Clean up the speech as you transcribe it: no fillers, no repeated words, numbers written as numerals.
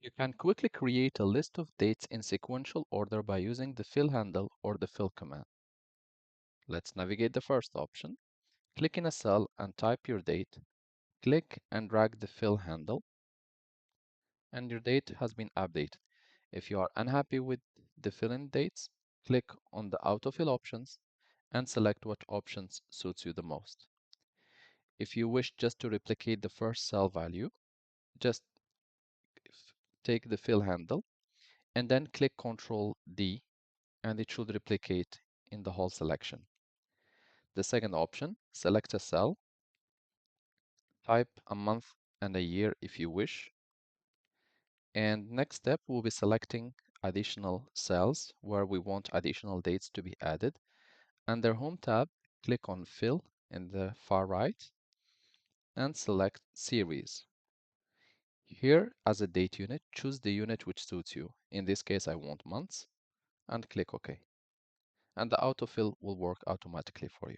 You can quickly create a list of dates in sequential order by using the fill handle or the fill command. Let's navigate the first option. Click in a cell and type your date. Click and drag the fill handle, and your date has been updated. If you are unhappy with the fill-in dates, click on the autofill options and select what options suits you the most. If you wish just to replicate the first cell value, just take the fill handle and then click Ctrl D, and it should replicate in the whole selection. The second option, select a cell, type a month and a year if you wish, and next step we'll be selecting additional cells where we want additional dates to be added. Under Home tab, click on Fill in the far right and select Series. Here, as a date unit, choose the unit which suits you. In this case, I want months, and click OK. And the autofill will work automatically for you.